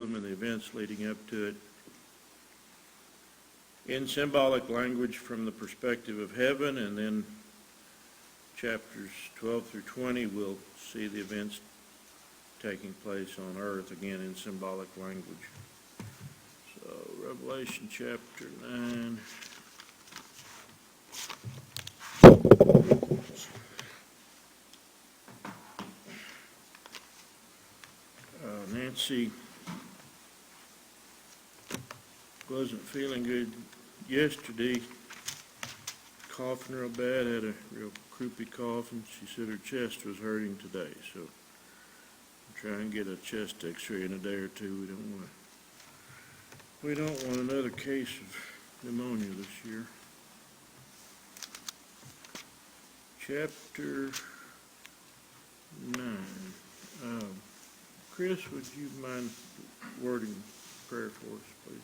and the events leading up to it in symbolic language from the perspective of heaven, and then chapters 12 through 20 we'll see the events taking place on earth, again in symbolic language. So Revelation chapter 9. Nancy wasn't feeling good yesterday, coughing real bad, had a real croupy cough, and she said her chest was hurting today, so I'm trying to get a chest x-ray in a day or two. We don't want another case of pneumonia this year. Chapter 9. Chris, would you mind wording prayer for us, please?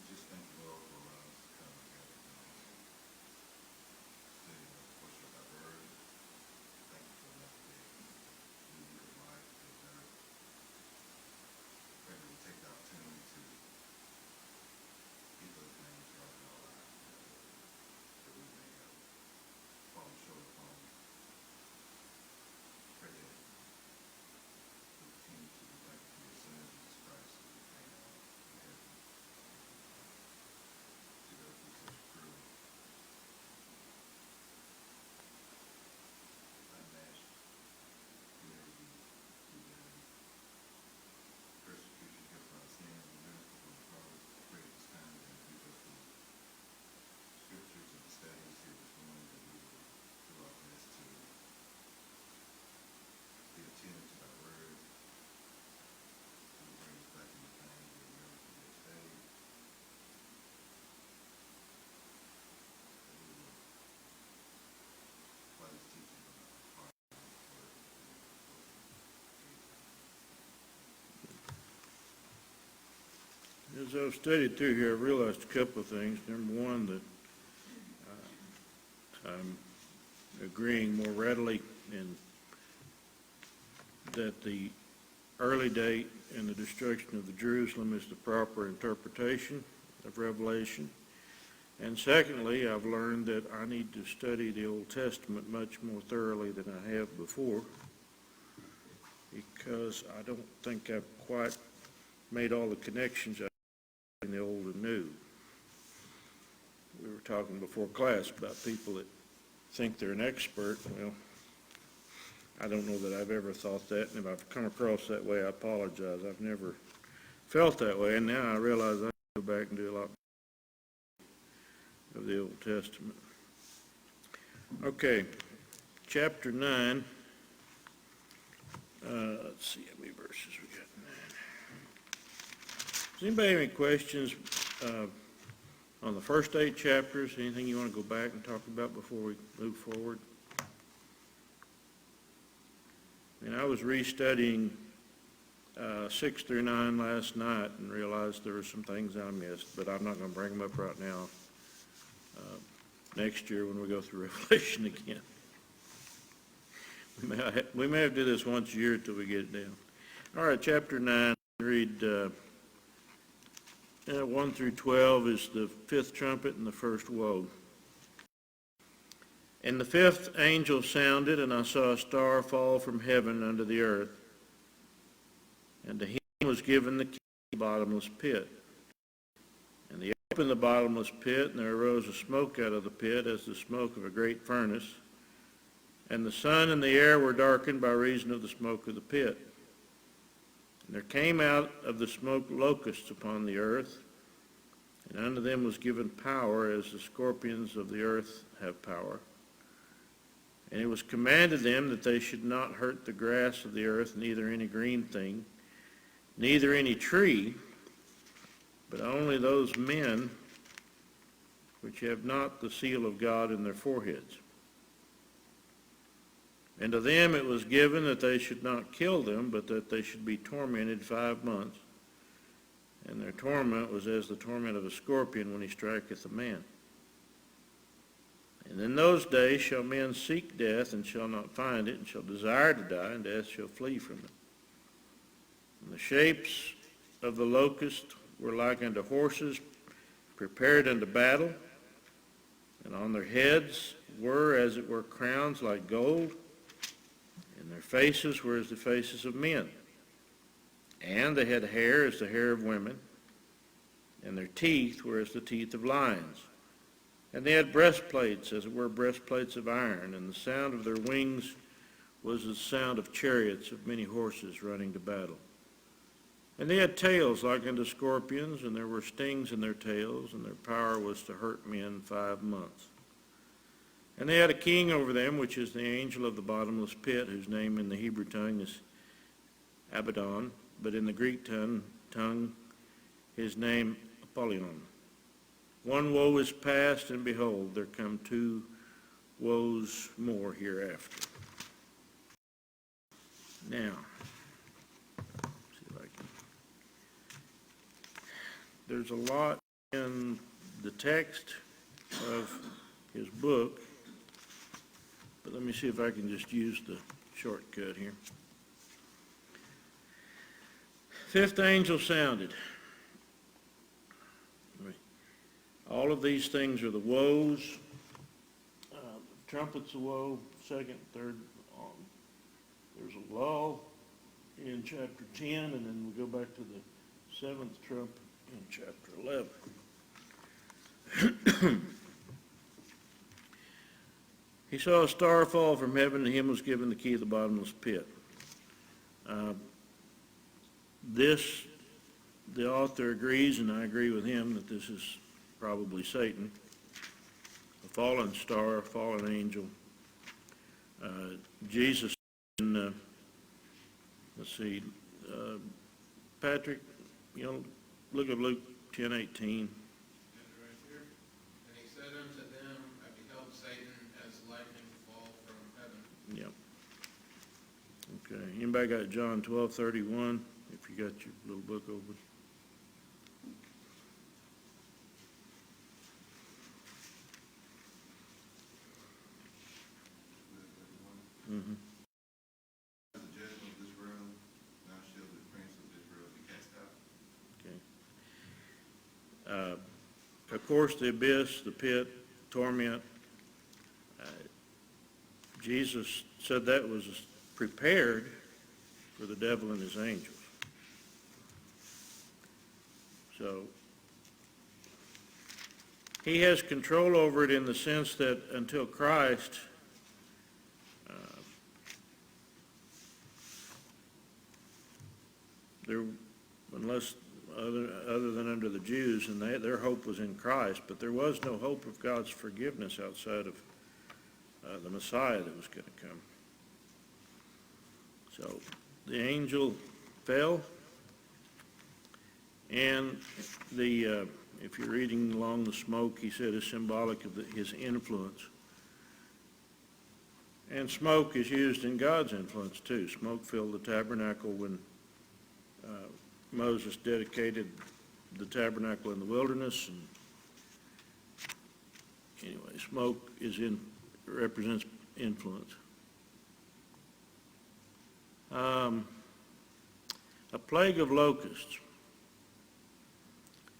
Just thank you, Lord, for allowing us to come together tonight. Study the portion of thy word. Thank you for another day. We need a life to observe. Pray that we take the opportunity to keep those names right in our lives, that we may have fallen short of home. Pray that we continue to be thankful for your Son, Jesus Christ, who came down from heaven to go through such cruel, unmatched humanity, persecution kept by sin and miracle from the cross. Pray at this time that we go through scriptures and studies here this morning, that we will do our best to be attentive to thy word, to bring us back into things that we never forget to say, that we will apply this teaching from our heart and word. As I've studied through here, I've realized a couple of things. Number one, that I'm agreeing more readily in that the early date and the destruction of the Jerusalem is the proper interpretation of Revelation. And secondly, I've learned that I need to study the Old Testament much more thoroughly than I have before, because I don't think I've quite made all the connections in the old and new. We were talking before class about people that think they're an expert. Well, I don't know that I've ever thought that, and if I've come across that way, I apologize. I've never felt that way, and now I realize I can go back and do a lot of the Old Testament. Okay, chapter 9. Let's see how many verses we got in that. Does anybody have any questions on the first 8 chapters? Anything you want to go back and talk about before we move forward? And I was restudying 6 through 9 last night and realized there were some things I missed, but I'm not going to bring them up right now. Next year when we go through Revelation again. We may have to do this once a year until we get it down. All right, chapter 9, read 1 through 12 is the 5th trumpet and the first woe. And the 5th angel sounded, and I saw a star fall from heaven unto the earth. And to him was given the key of the bottomless pit. And he opened the bottomless pit, and there arose a smoke out of the pit as the smoke of a great furnace. And the sun and the air were darkened by reason of the smoke of the pit. And there came out of the smoke locusts upon the earth, and unto them was given power as the scorpions of the earth have power. And it was commanded them that they should not hurt the grass of the earth, neither any green thing, neither any tree, but only those men which have not the seal of God in their foreheads. And to them it was given that they should not kill them, but that they should be tormented 5 months. And their torment was as the torment of a scorpion when he striketh a man. And in those days shall men seek death, and shall not find it, and shall desire to die, and death shall flee from it. the shapes of the locust were like unto horses prepared unto battle, and on their heads were as it were crowns like gold, and their faces were as the faces of men. And they had hair as the hair of women, and their teeth were as the teeth of lions. And they had breastplates as it were breastplates of iron, and the sound of their wings was the sound of chariots of many horses running to battle. And they had tails like unto scorpions, and there were stings in their tails, and their power was to hurt men 5 months. And they had a king over them, which is the angel of the bottomless pit, whose name in the Hebrew tongue is Abaddon, but in the Greek tongue his name Apollyon. One woe is past, and behold, there come 2 woes more hereafter. Now, see if I can. There's a lot in the text of his book, but let me see if I can just use the shortcut here. 5th angel sounded. All of these things are the woes. The trumpets of woe, 2nd, 3rd. There's a lull in chapter 10, and then we go back to the 7th trumpet in chapter 11. He saw a star fall from heaven, and him was given the key of the bottomless pit. The author agrees, and I agree with him, that this is probably Satan, a fallen star, a fallen angel. Jesus, let's see, Patrick, look at Luke 10:18. Right here. And he said unto them, I beheld Satan as lightning fall from heaven. Yep. Okay. Anybody got John 12:31? If you got your little book open. Mm-hmm. The judgment of this world, now shall the prince of this world be cast out. Okay. Of course, the abyss, the pit, torment. Jesus said that was prepared for the devil and his angels. So he has control over it in the sense that until Christ, unless other than under the Jews, and their hope was in Christ, but there was no hope of God's forgiveness outside of the Messiah that was going to come. So the angel fell, and if you're reading along the smoke, he said is symbolic of his influence. And smoke is used in God's influence too. Smoke filled the tabernacle when Moses dedicated the tabernacle in the wilderness. And anyway, smoke represents influence. A plague of locusts.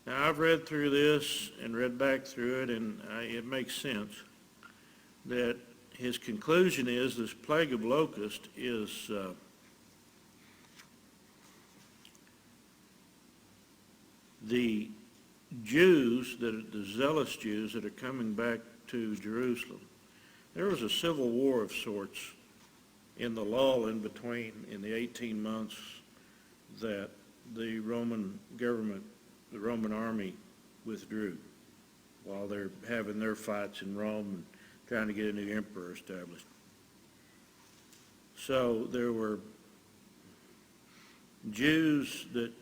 Now, I've read through this and read back through it, and it makes sense that his conclusion is this plague of locusts is the Jews, the zealous Jews that are coming back to Jerusalem. There was a civil war of sorts in the lull in between, in the 18 months that the Roman government, the Roman army withdrew while they're having their fights in Rome and trying to get a new emperor established. So there were Jews that,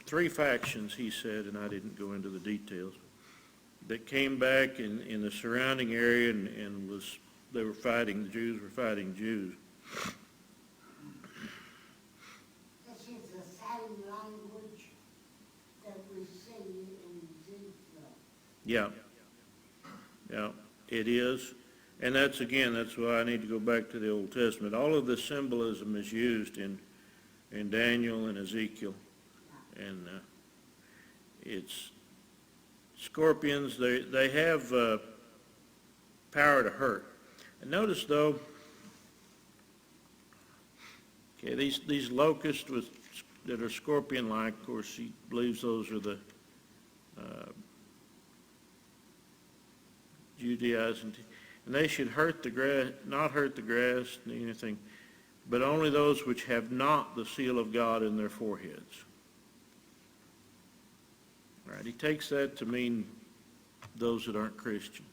3 factions, he said, and I didn't go into the details, that came back in the surrounding area and they were fighting, the Jews were fighting Jews. This is the same language that we see in Ezekiel. Yeah, it is. And that's why I need to go back to the Old Testament. All of this symbolism is used in in Daniel and Ezekiel. And it's scorpions, they have power to hurt. And notice though, okay, these locusts that are scorpion-like, of course, he believes those are the Judaizing, and they should hurt the grass, not hurt the grass, anything, but only those which have not the seal of God in their foreheads. All right, he takes that to mean those that aren't Christians.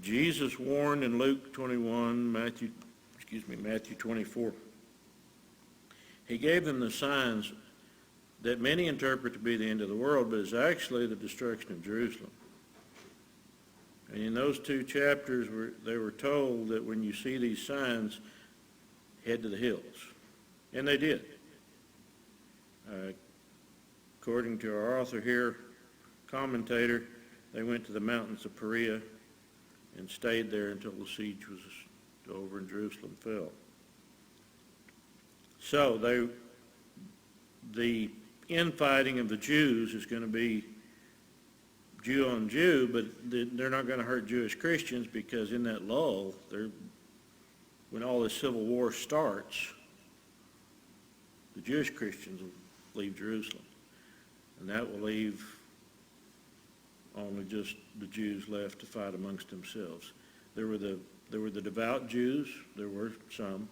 Jesus warned in Luke 21, Matthew 24. He gave them the signs that many interpret to be the end of the world, but is actually the destruction of Jerusalem. And in those two chapters, they were told that when you see these signs, head to the hills. And they did. According to our author here, commentator, they went to the mountains of Perea and stayed there until the siege was over and Jerusalem fell. So the infighting of the Jews is going to be Jew on Jew, but they're not going to hurt Jewish Christians, because in that lull, when all this civil war starts, the Jewish Christians will leave Jerusalem. And that will leave only just the Jews left to fight amongst themselves. There were the devout Jews, there were some,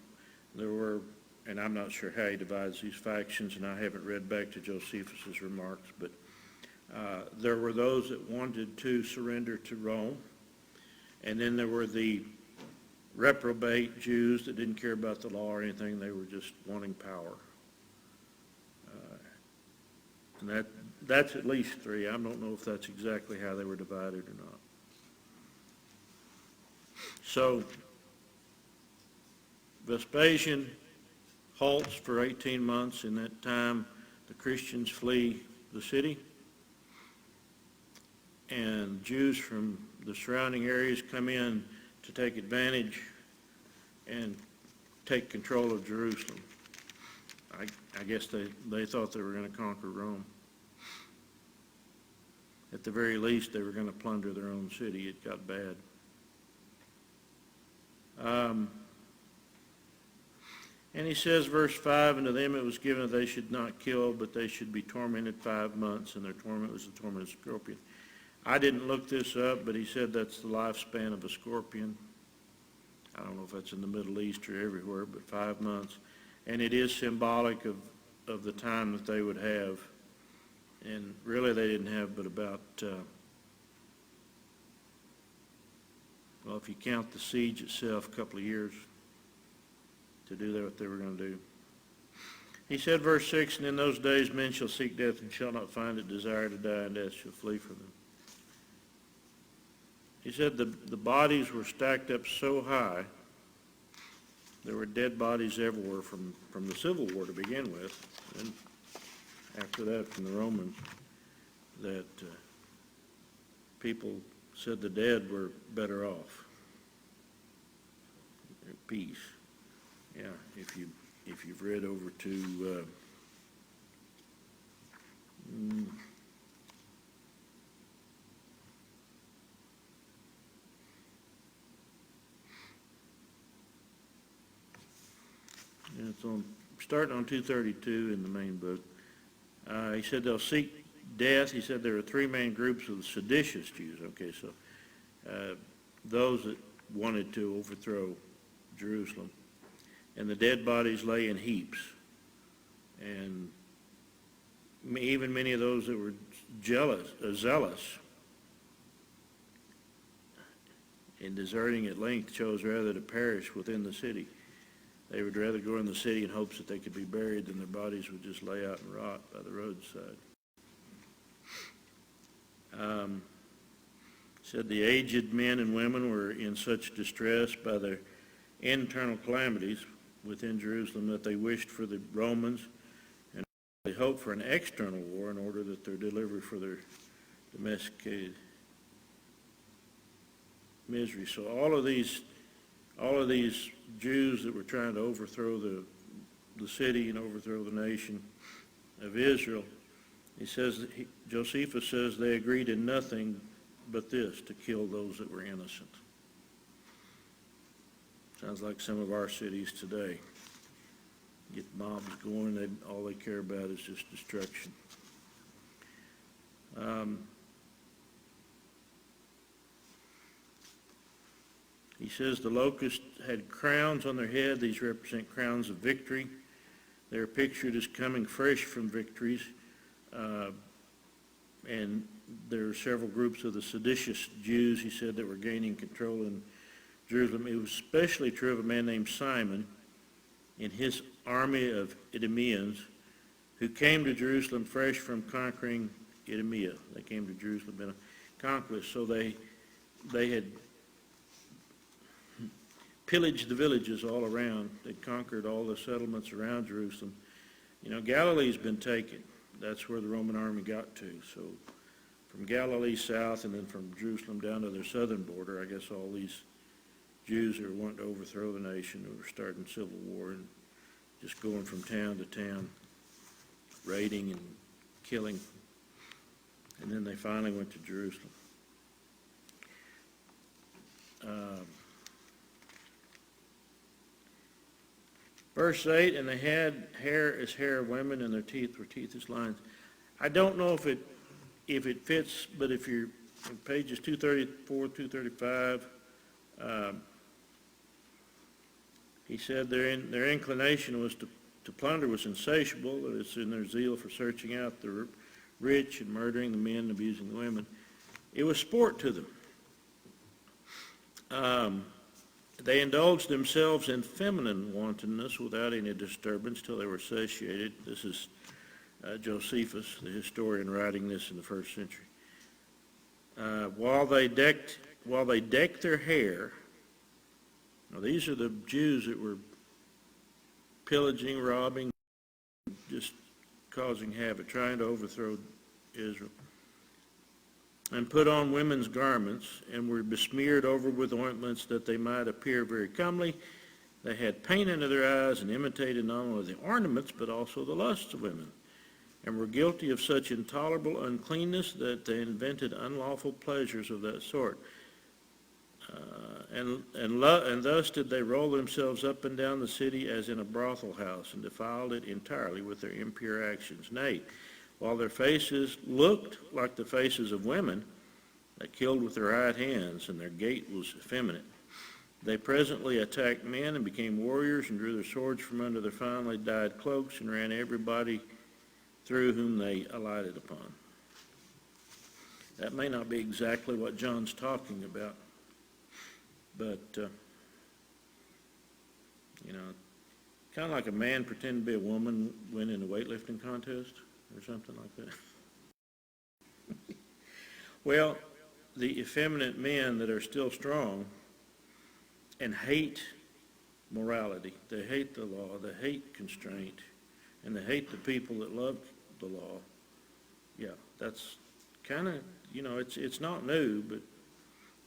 and I'm not sure how he divides these factions, and I haven't read back to Josephus's remarks, but there were those that wanted to surrender to Rome, and then there were the reprobate Jews that didn't care about the law or anything. They were just wanting power. And that's at least three. I don't know if that's exactly how they were divided or not. So Vespasian halts for 18 months. In that time, the Christians flee the city, and Jews from the surrounding areas come in to take advantage and take control of Jerusalem. I guess they thought they were going to conquer Rome. At the very least, they were going to plunder their own city. It got bad. And he says, verse 5, and to them it was given that they should not kill, but they should be tormented 5 months, and their torment was the torment of a scorpion. I didn't look this up, but he said that's the lifespan of a scorpion. I don't know if that's in the Middle East or everywhere, but 5 months. And it is symbolic of the time that they would have. And really they didn't have but about, well, if you count the siege itself, a couple of years to do what they were going to do. He said, verse 6, and in those days men shall seek death and shall not find it, desire to die, and death shall flee from them. He said the bodies were stacked up so high, there were dead bodies everywhere from the Civil War to begin with, and after that from the Romans, that people said the dead were better off. At peace. Yeah, if you've read over to it's starting on 232 in the main book. He said they'll seek death. He said there are three main groups of seditious Jews. Okay, so those that wanted to overthrow Jerusalem. And the dead bodies lay in heaps. And even many of those that were zealous in deserting at length chose rather to perish within the city. They would rather go in the city in hopes that they could be buried than their bodies would just lay out and rot by the roadside. Said the aged men and women were in such distress by their internal calamities within Jerusalem that they wished for the Romans, and they hoped for an external war in order that their delivery for their domesticated misery. So all of these all of these Jews that were trying to overthrow the city and overthrow the nation of Israel, he says, Josephus says they agreed in nothing but this, to kill those that were innocent. Sounds like some of our cities today. Get mobs going, all they care about is just destruction. He says the locusts had crowns on their head. These represent crowns of victory. They're pictured as coming fresh from victories. And there are several groups of the seditious Jews, he said, that were gaining control in Jerusalem. It was especially true of a man named Simon in his army of Idumeans who came to Jerusalem fresh from conquering Idumea. They came to Jerusalem in a conquest, so they had pillaged the villages all around. They conquered all the settlements around Jerusalem. You know, Galilee's been taken. That's where the Roman army got to. So from Galilee south and then from Jerusalem down to their southern border, I guess all these Jews who were wanting to overthrow the nation, who were starting civil war and just going from town to town, raiding and killing. And then they finally went to Jerusalem. Verse 8, and they had hair as hair of women, and their teeth were teeth as lions. I don't know if it fits, but if you're in pages 234, 235, he said their inclination was to plunder was insatiable, that it's in their zeal for searching out the rich and murdering the men and abusing the women. It was sport to them. They indulged themselves in feminine wantonness without any disturbance till they were satiated. This is Josephus, the historian, writing this in the first century. While they decked their hair. Now these are the Jews that were pillaging, robbing, just causing havoc, trying to overthrow Israel. And put on women's garments, and were besmeared over with ointments that they might appear very comely. They had paint into their eyes and imitated not only the ornaments but also the lusts of women, and were guilty of such intolerable uncleanness that they invented unlawful pleasures of that sort. And thus did they roll themselves up and down the city as in a brothel house, and defiled it entirely with their impure actions. Nay, while their faces looked like the faces of women that killed with their right hands, and their gait was effeminate, they presently attacked men and became warriors, and drew their swords from under their finely dyed cloaks, and ran everybody through whom they alighted upon. That may not be exactly what John's talking about, but, kind of like a man pretending to be a woman winning a weightlifting contest or something like that. Well, the effeminate men that are still strong and hate morality, they hate the law, they hate constraint, and they hate the people that love the law. Yeah, that's kind of, it's not new, but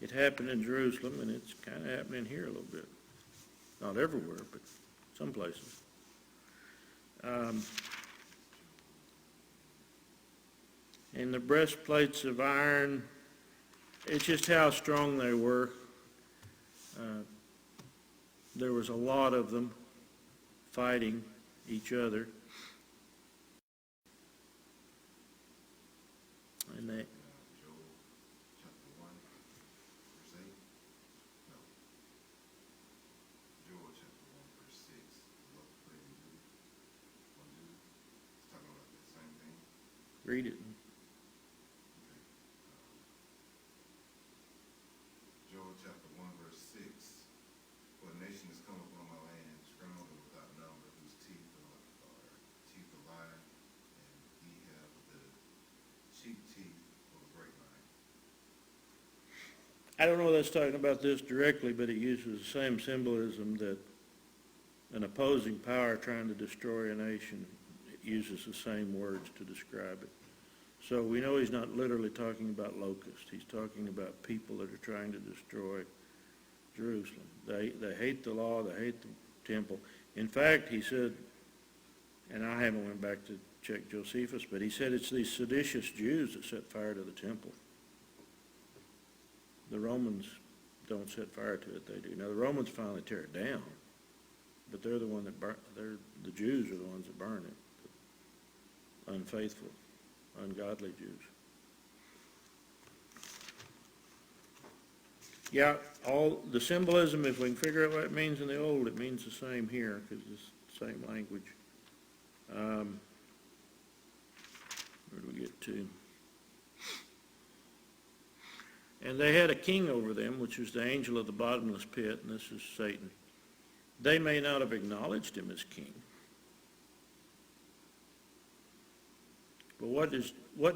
it happened in Jerusalem, and it's kind of happening here a little bit. Not everywhere, but some places. And the breastplates of iron, it's just how strong they were. There was a lot of them fighting each other. And they... Joel chapter 1, verse 8. No. Joel chapter 1, verse 6. What play we do? It's talking about the same thing. Read it. Okay. Joel chapter 1, verse 6. For a nation has come upon my land, strong and without number, whose teeth are teeth of lion, and ye have the cheek teeth of a great lion. I don't know if that's talking about this directly, but it uses the same symbolism that an opposing power trying to destroy a nation uses the same words to describe it. So we know he's not literally talking about locusts. He's talking about people that are trying to destroy Jerusalem. They hate the law, they hate the temple. In fact, he said, and I haven't went back to check Josephus, but he said it's these seditious Jews that set fire to the temple. The Romans don't set fire to it, they do. Now, the Romans finally tear it down, but they're the one that the Jews are the ones that burn it. Unfaithful, ungodly Jews. Yeah, all the symbolism, if we can figure out what it means in the old, it means the same here, because it's the same language. Where do we get to? And they had a king over them, which was the angel of the bottomless pit, and this is Satan. They may not have acknowledged him as king. But what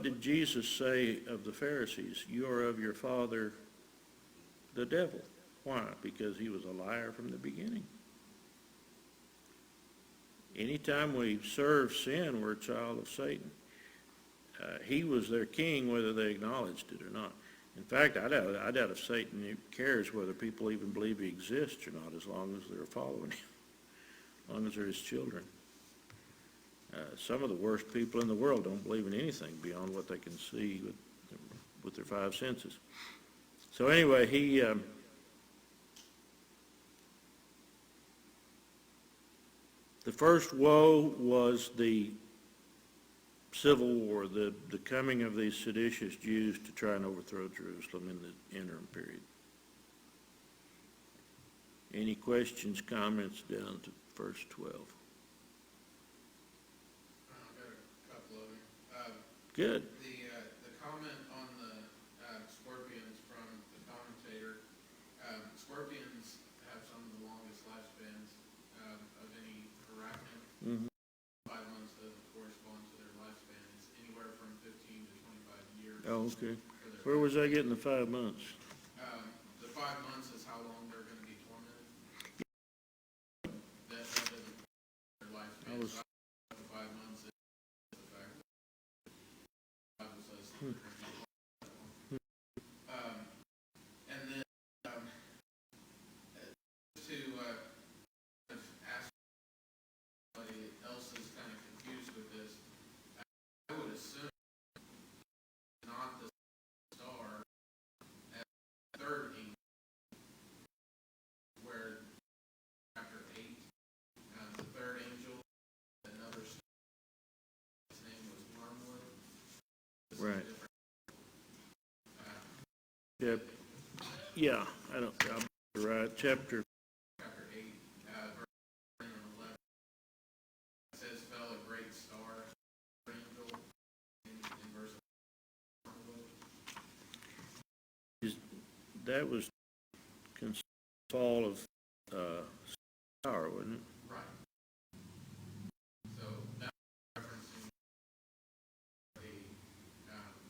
did Jesus say of the Pharisees? You are of your father, the devil. Why? Because he was a liar from the beginning. Anytime we serve sin, we're a child of Satan. He was their king whether they acknowledged it or not. In fact, I doubt if Satan cares whether people even believe he exists or not, as long as they're following him, as long as they're his children. Some of the worst people in the world don't believe in anything beyond what they can see with their five senses. So anyway, the first woe was the civil war, the coming of these seditious Jews to try and overthrow Jerusalem in the interim period. Any questions, comments down to verse 12? I've got a couple of them. Good. The comment on the scorpions from the commentator, scorpions have some of the longest lifespans of any arachnid. Mhm. 5 months doesn't correspond to their lifespan. It's anywhere from 15 to 25 years. Oh, okay. for their Where was I getting the 5 months? The 5 months is how long they're going to be tormented. That doesn't their lifespan. I was- So the 5 months is the fact that the Bible says they're going to be tormented. And then to ask somebody else is kind of confused with this, I would assume not the star as the third angel, where chapter 8, the third angel, another star, his name was Wormwood. This is Right. different. Yep. Yeah, you're right. Chapter, Chapter 8, verse 10 and 11. It says, fell a great star, angel, in verse 1. that was fall of Tower, wasn't it? Right. So that's referencing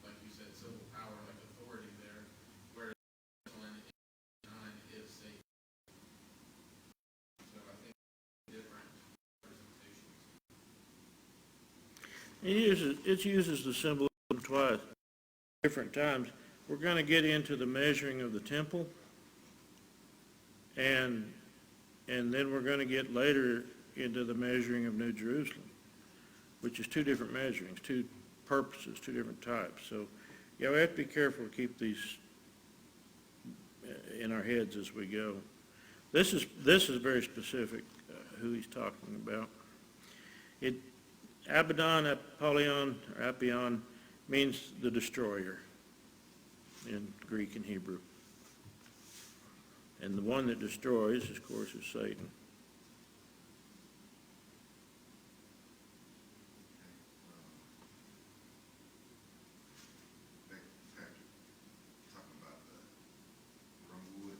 like you said, civil power, like authority there, whereas in 9 is Satan. So I think different representations. It uses the symbolism twice, different times. We're going to get into the measuring of the temple, and then we're going to get later into the measuring of New Jerusalem, which is two different measurings, two purposes, two different types. So, yeah, we have to be careful to keep these in our heads as we go. This is very specific, who he's talking about. Abaddon, Apollyon, or Apion means the destroyer in Greek and Hebrew. And the one that destroys, of course, is Satan. Patrick, talking about the Wormwood.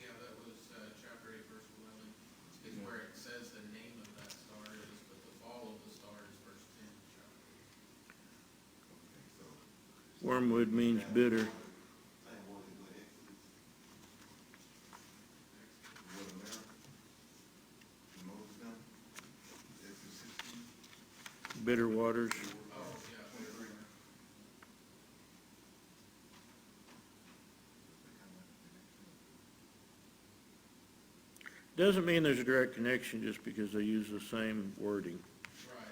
Yeah, that was chapter 8, verse 11, is where it says the name of that star is, but the fall of the star is verse 10 of chapter 8. Okay, so. Wormwood means bitter. Same word as what Exodus. What America? Moses now? Exodus 16. Bitter waters. Oh, yeah. 23. doesn't mean there's a direct connection just because they use the same wording.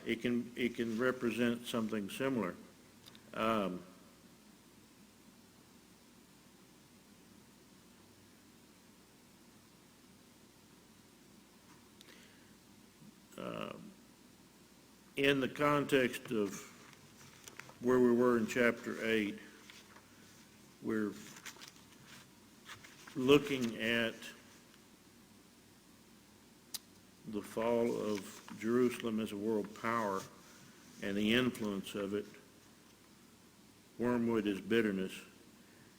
Right. It can represent something similar. In the context of where we were in chapter 8, we're looking at the fall of Jerusalem as a world power and the influence of it. Wormwood is bitterness.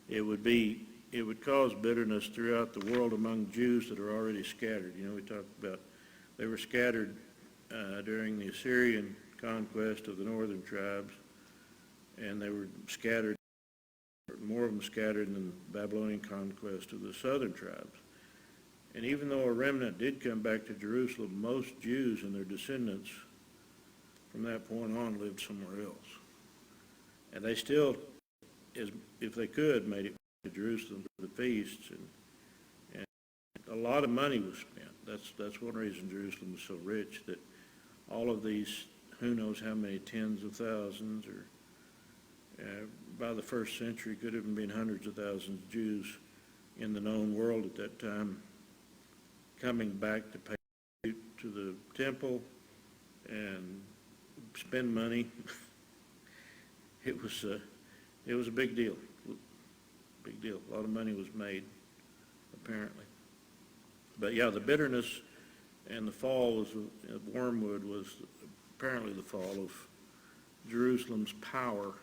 It would cause bitterness throughout the world among Jews that are already scattered. You know, we talked about they were scattered during the Assyrian conquest of the northern tribes, and they were scattered, more of them scattered in the Babylonian conquest of the southern tribes. And even though a remnant did come back to Jerusalem, most Jews and their descendants from that point on lived somewhere else. And they still, if they could, made it to Jerusalem for the feasts, and a lot of money was spent. That's one reason Jerusalem was so rich, that all of these, who knows how many tens of thousands, or by the first century could have been hundreds of thousands of Jews in the known world at that time coming back to pay tribute to the temple and spend money. It was a big deal. Big deal. A lot of money was made, apparently. But yeah, the bitterness and the fall of Wormwood was apparently the fall of Jerusalem's power.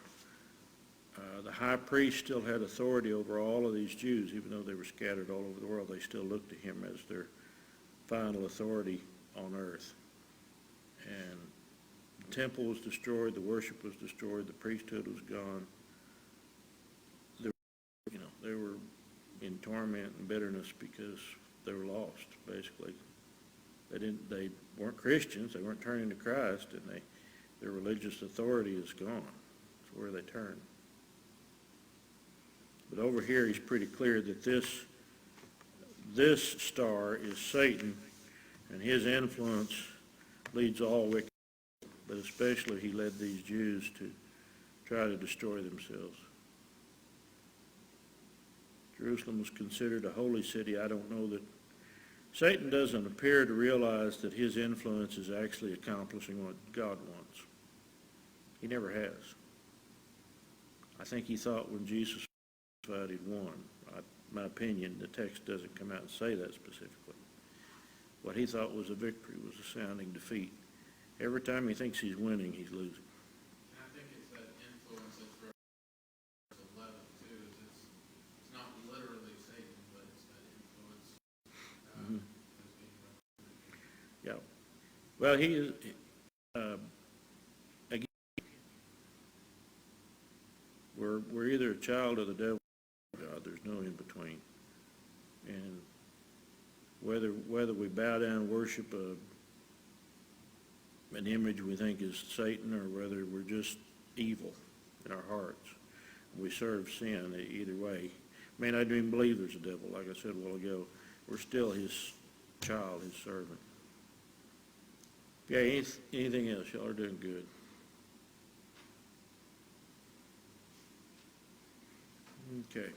The high priest still had authority over all of these Jews, even though they were scattered all over the world. They still looked to him as their final authority on earth. And the temple was destroyed, the worship was destroyed, the priesthood was gone. They were in torment and bitterness because they were lost, basically. They weren't Christians, they weren't turning to Christ, and their religious authority is gone. It's where they turn. But over here, he's pretty clear that this star is Satan, and his influence leads all wicked, but especially he led these Jews to try to destroy themselves. Jerusalem was considered a holy city. I don't know that Satan doesn't appear to realize that his influence is actually accomplishing what God wants. He never has. I think he thought when Jesus was he'd won. My opinion, the text doesn't come out and say that specifically. What he thought was a victory was a sounding defeat. Every time he thinks he's winning, he's losing. And I think it's that influence that's verse 11 too, is it's not literally Satan, but it's that influence that's being represented. Yeah. Well, he is, again, we're either a child of the devil or God. There's no in between. And whether we bow down and worship an image we think is Satan, or whether we're just evil in our hearts, we serve sin, either way. I mean, I don't even believe there's a devil. Like I said a while ago, we're still his child, his servant. Yeah, anything else? Y'all are doing good. Okay.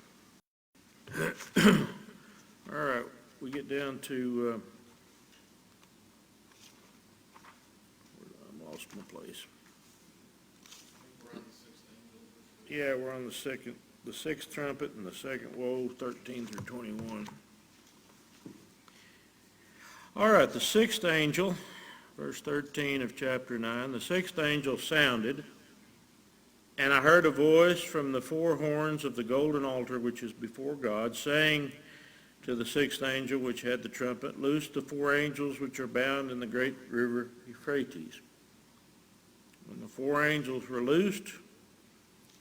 All right, we get down to, I lost my place. I think we're on the 16th. Yeah, we're on the sixth trumpet and the second woe, 13 through 21. All right, the sixth angel, verse 13 of chapter 9, the sixth angel sounded, and I heard a voice from the four horns of the golden altar which is before God, saying to the sixth angel which had the trumpet, loose the four angels which are bound in the great river Euphrates. When the four angels were loosed,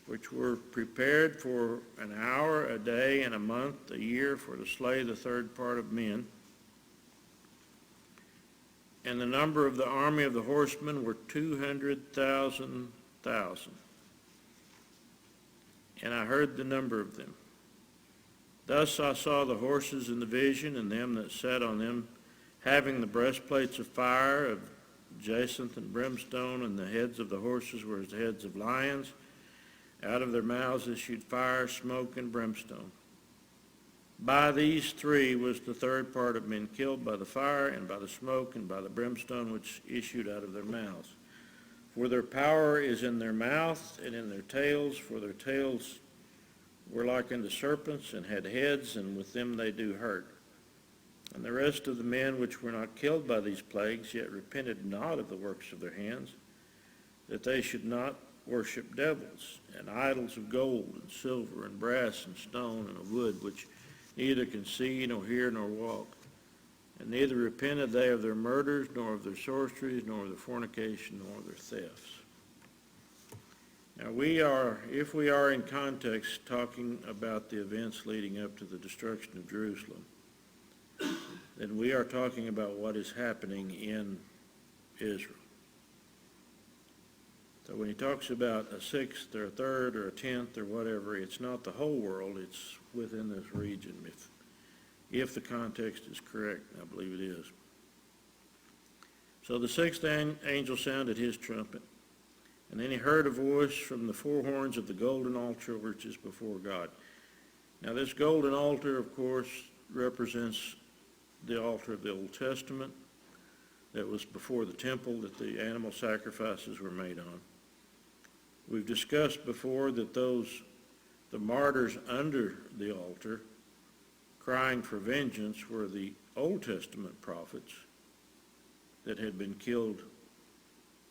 which were prepared for an hour, a day, and a month, a year, for to slay the third part of men, and the number of the army of the horsemen were 200,000. And I heard the number of them. Thus I saw the horses in the vision, and them that sat on them having the breastplates of fire of jacinth and brimstone, and the heads of the horses were as the heads of lions. Out of their mouths issued fire, smoke, and brimstone. By these three was the third part of men killed, by the fire, and by the smoke, and by the brimstone which issued out of their mouths. For their power is in their mouth and in their tails, for their tails were like unto serpents, and had heads, and with them they do hurt. And the rest of the men which were not killed by these plagues, yet repented not of the works of their hands, that they should not worship devils, and idols of gold, and silver, and brass, and stone, and of wood, which neither can see, nor hear, nor walk. And neither repented they of their murders, nor of their sorceries, nor of their fornication, nor of their thefts. Now if we are in context talking about the events leading up to the destruction of Jerusalem, then we are talking about what is happening in Israel. So when he talks about a sixth or a third or a tenth or whatever, it's not the whole world, it's within this region, if the context is correct. I believe it is. So the sixth angel sounded his trumpet, and then he heard a voice from the four horns of the golden altar which is before God. Now this golden altar, of course, represents the altar of the Old Testament that was before the temple that the animal sacrifices were made on. We've discussed before that the martyrs under the altar crying for vengeance were the Old Testament prophets that had been killed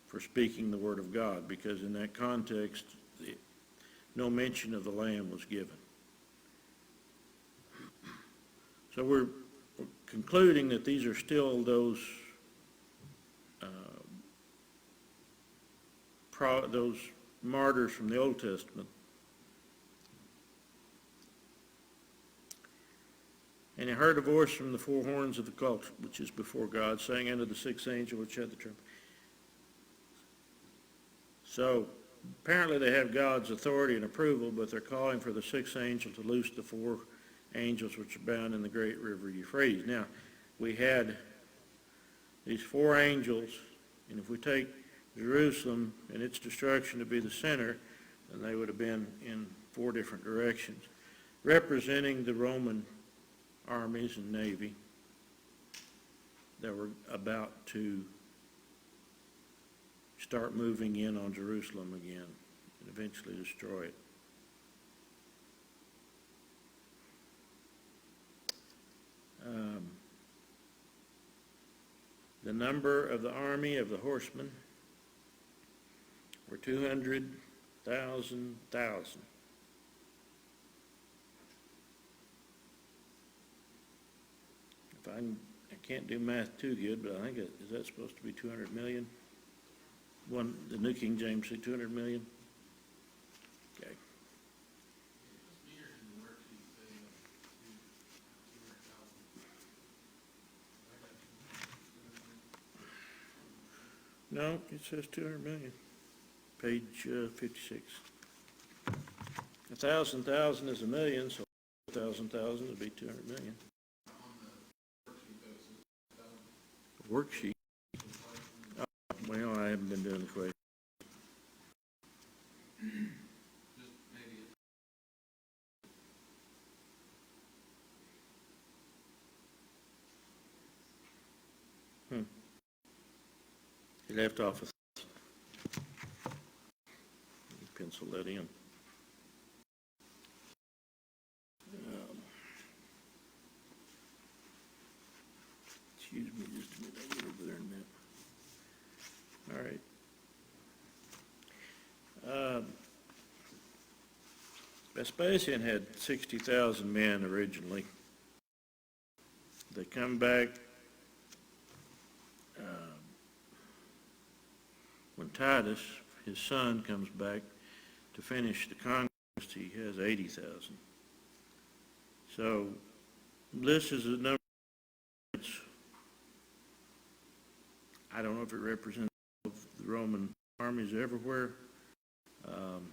for speaking the word of God, because in that context, no mention of the Lamb was given. So we're concluding that these are still those martyrs from the Old Testament. And he heard a voice from the four horns of the altar, which is before God, saying unto the sixth angel which had the trumpet. So apparently they have God's authority and approval, but they're calling for the sixth angel to loose the four angels which are bound in the great river Euphrates. Now, we had these four angels, and if we take Jerusalem and its destruction to be the center, then they would have been in four different directions, representing the Roman armies and navy that were about to start moving in on Jerusalem again and eventually destroy it. The number of the army of the horsemen were 200,000. I can't do math too good, but I think is that supposed to be 200 million? The New King James say 200 million? Okay. No, it says 200 million. Page 56. 1,000 is a million, so 1,000 would be 200 million. Worksheet. Oh, well, I haven't been doing the equation. He left off a pencil that in. Excuse me just a minute. I'll get over there in a minute. All right. Vespasian had 60,000 men originally. They come back when Titus, his son, comes back to finish the conquest. He has 80,000. So this is a number. I don't know if it represents the Roman armies everywhere. I'm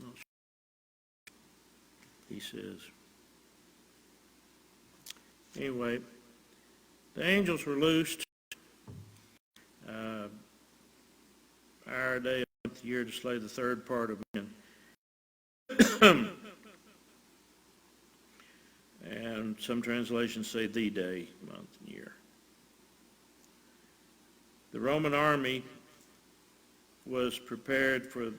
not sure. He says Anyway, the angels were loosed, hour a day, a month, a year to slay the third part of men. And some translations say the day, month, and year. The Roman army was prepared for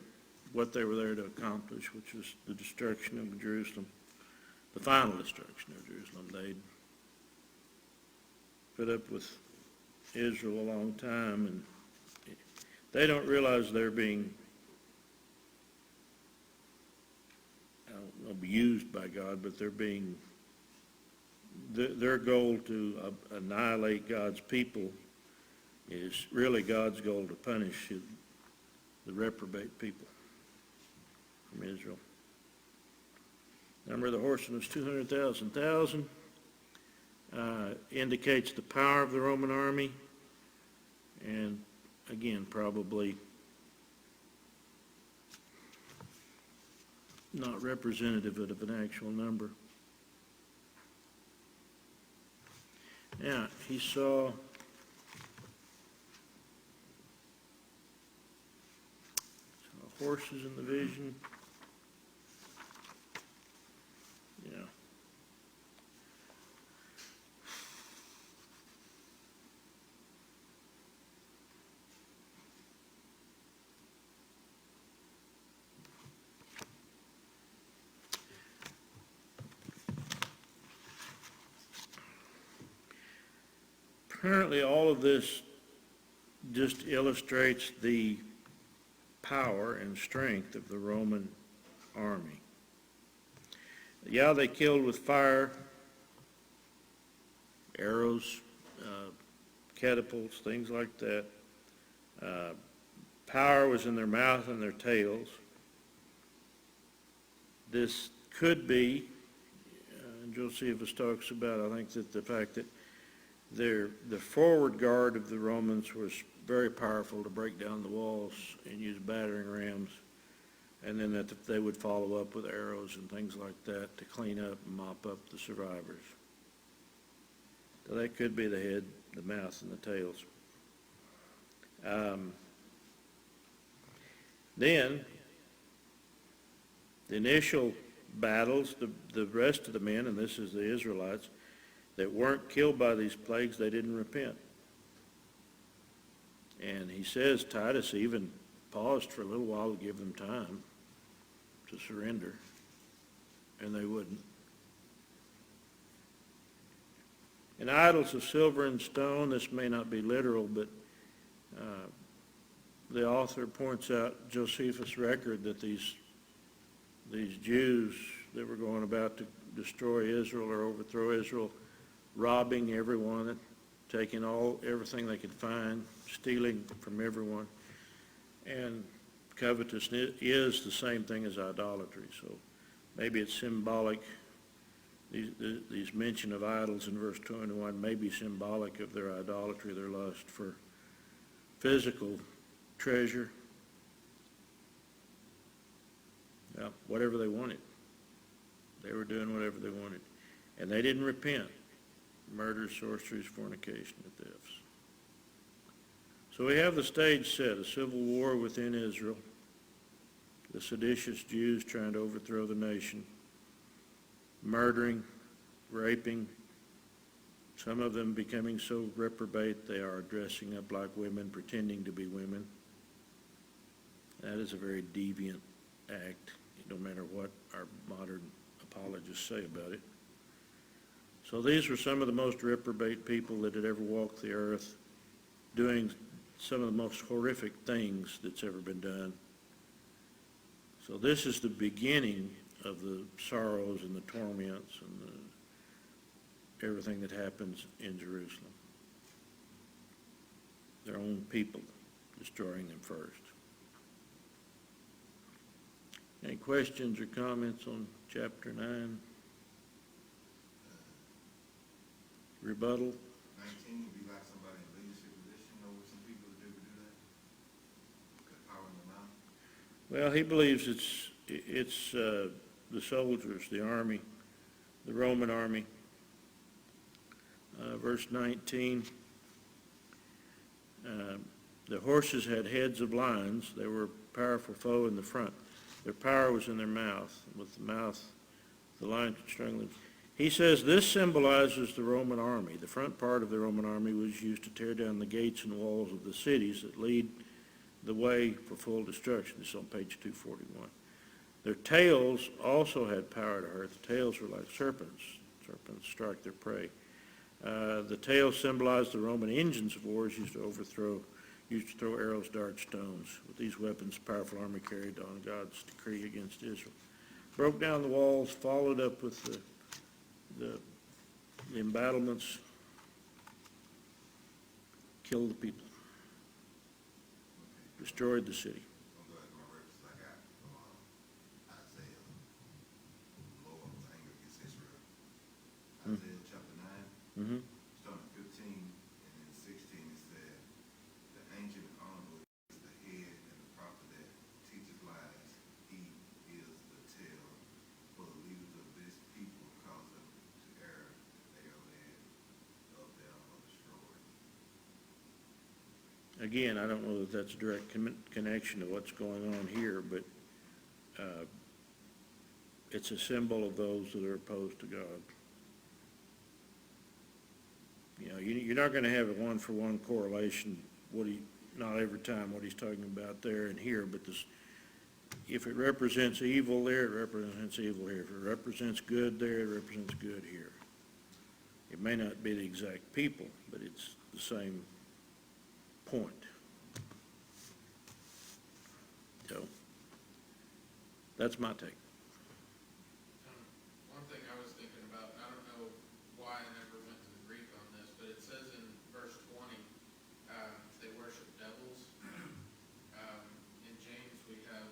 what they were there to accomplish, which was the destruction of Jerusalem, the final destruction of Jerusalem. They'd put up with Israel a long time, and they don't realize they're being, I don't know, abused by God, but they're being, their goal to annihilate God's people is really God's goal to punish the reprobate people from Israel. Number of the horsemen was 200,000. Indicates the power of the Roman army, and again, probably not representative of an actual number. Yeah, he saw horses in the vision. Yeah. Apparently, all of this just illustrates the power and strength of the Roman army. Yeah, they killed with fire, arrows, catapults, things like that. Power was in their mouth and their tails. This could be, and Josephus talks about, I think, that the fact that the forward guard of the Romans was very powerful to break down the walls and use battering rams, and then that they would follow up with arrows and things like that to clean up and mop up the survivors. So that could be the head, the mouth, and the tails. Then, the initial battles, the rest of the men, and this is the Israelites, that weren't killed by these plagues, they didn't repent. And he says Titus even paused for a little while to give them time to surrender, and they wouldn't. And idols of silver and stone, this may not be literal, but the author points out Josephus' record that these Jews that were going about to destroy Israel or overthrow Israel, robbing everyone, taking everything they could find, stealing from everyone. And covetousness is the same thing as idolatry. So maybe it's symbolic. These mention of idols in verse 21 may be symbolic of their idolatry, their lust for physical treasure. Yeah, whatever they wanted. They were doing whatever they wanted. And they didn't repent. Murder, sorceries, fornication, and thefts. So we have the stage set, a civil war within Israel, the seditious Jews trying to overthrow the nation, murdering, raping, some of them becoming so reprobate they are dressing up like women, pretending to be women. That is a very deviant act, no matter what our modern apologists say about it. So these were some of the most reprobate people that had ever walked the earth, doing some of the most horrific things that's ever been done. So this is the beginning of the sorrows and the torments and everything that happens in Jerusalem. Their own people destroying them first. Any questions or comments on chapter 9? Rebuttal? 19 would be like somebody in leadership position over some people that would do that. Got power in their mouth. Well, he believes it's the soldiers, the army, the Roman army. verse 19. The horses had heads of lions. They were a powerful foe in the front. Their power was in their mouth. With the mouth, the lion could strangle them. He says this symbolizes the Roman army. The front part of the Roman army was used to tear down the gates and walls of the cities that lead the way for full destruction. This is on page 241. Their tails also had power to hurt. The tails were like serpents. Serpents strike their prey. The tails symbolized the Roman engines of wars used to throw arrows, darts, stones. With these weapons, the powerful army carried on God's decree against Israel. Broke down the walls, followed up with the embattlements, killed the people, destroyed the city. I'm going to my references I got from Isaiah. The Lord was angry against Israel. Isaiah chapter 9, Mm-hmm. starting at 15, and then 16 it said, the ancient honor is the head, and the prophet that teaches lies, he is the tail. For the leaders of this people cause them to err, they are led up down or destroyed. Again, I don't know that that's a direct connection to what's going on here, but it's a symbol of those that are opposed to God. You know, you're not going to have a one-for-one correlation, not every time what he's talking about there and here, but if it represents evil there, it represents evil here. If it represents good there, it represents good here. It may not be the exact people, but it's the same point. So, that's my take. One thing I was thinking about, I don't know why I never went to the Greek on this, but it says in verse 20, they worship devils. In James, we have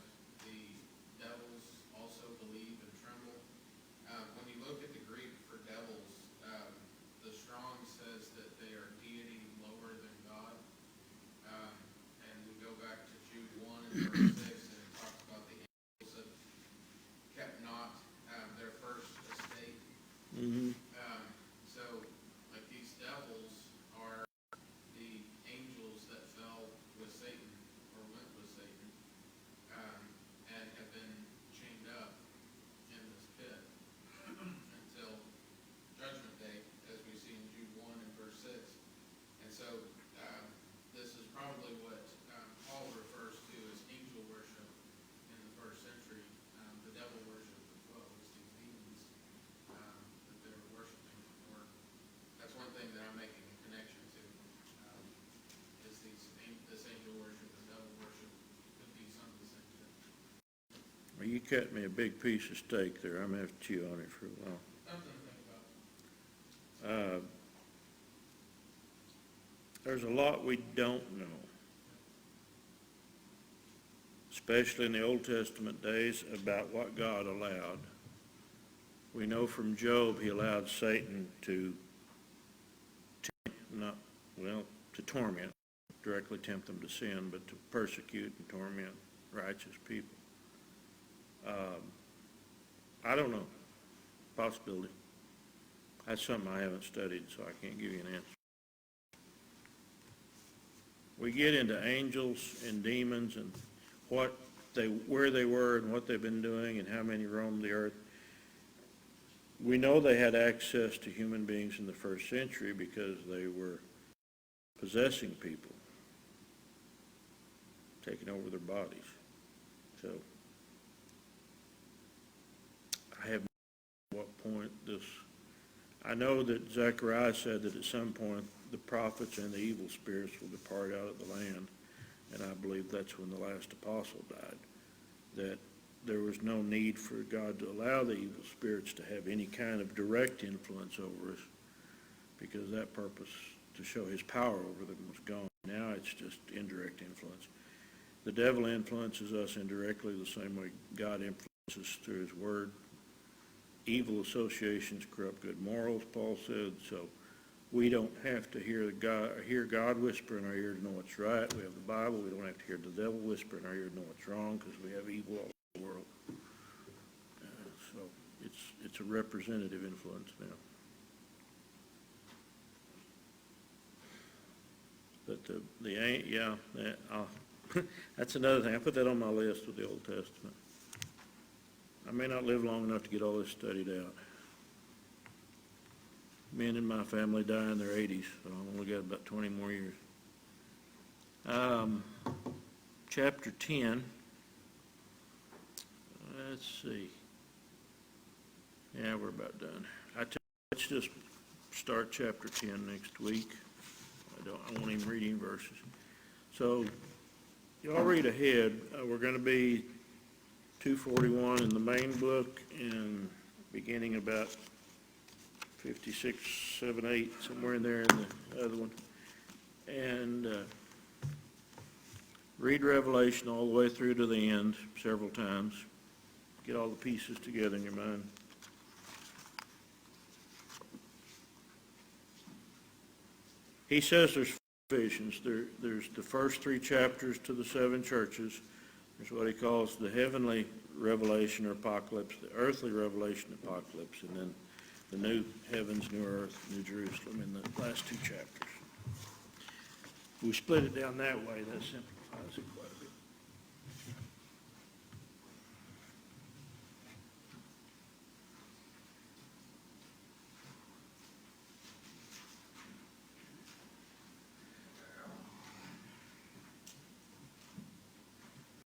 the devils also believe and tremble. When you look at the Greek for devils, the Strong says that they are deity lower than God. And we go back to Jude 1 and verse 6, and it talks about the angels that kept not their first estate. Mm-hmm. So, like these devils are the angels that fell with Satan or went with Satan, and have been chained up in this pit until Judgment Day, as we see in Jude 1 and verse 6. And so, this is probably what Paul refers to as angel worship in the first century. The devil worship as well as these demons that they were worshiping. Or that's one thing that I'm making a connection to. Is this angel worship and devil worship could be some of the same thing. Well, you cut me a big piece of steak there. I'm going to have to chew on it for a while. Something to think about. There's a lot we don't know, especially in the Old Testament days, about what God allowed. We know from Job he allowed Satan to torment, directly tempt them to sin, but to persecute and torment righteous people. I don't know. Possibility. That's something I haven't studied, so I can't give you an answer. We get into angels and demons and where they were and what they've been doing and how many roamed the earth. We know they had access to human beings in the first century because they were possessing people, taking over their bodies. So I have no idea at what point I know that Zechariah said that at some point the prophets and the evil spirits will depart out of the land, and I believe that's when the last apostle died, that there was no need for God to allow the evil spirits to have any kind of direct influence over us, because that purpose to show his power over them was gone. Now it's just indirect influence. The devil influences us indirectly the same way God influences through his word. Evil associations corrupt good morals, Paul said, so we don't have to hear God whisper in our ear to know what's right. We have the Bible. We don't have to hear the devil whisper in our ear to know what's wrong, because we have evil all over the world. So it's a representative influence now. But that's another thing. I put that on my list with the Old Testament. I may not live long enough to get all this studied out. Men in my family die in their 80s, so I've only got about 20 more years. Chapter 10. Let's see. Yeah, we're about done. Let's just start chapter 10 next week. I won't even read any verses. So, y'all read ahead. We're going to be 241 in the main book and beginning about 56, 7, 8, somewhere in there in the other one. And read Revelation all the way through to the end several times. Get all the pieces together in your mind. He says there's four visions. There's the first 3 chapters to the 7 churches. There's what he calls the heavenly revelation or apocalypse, the earthly revelation apocalypse, and then the new heavens, new earth, new Jerusalem in the last 2 chapters. We split it down that way, that simplifies it quite a bit.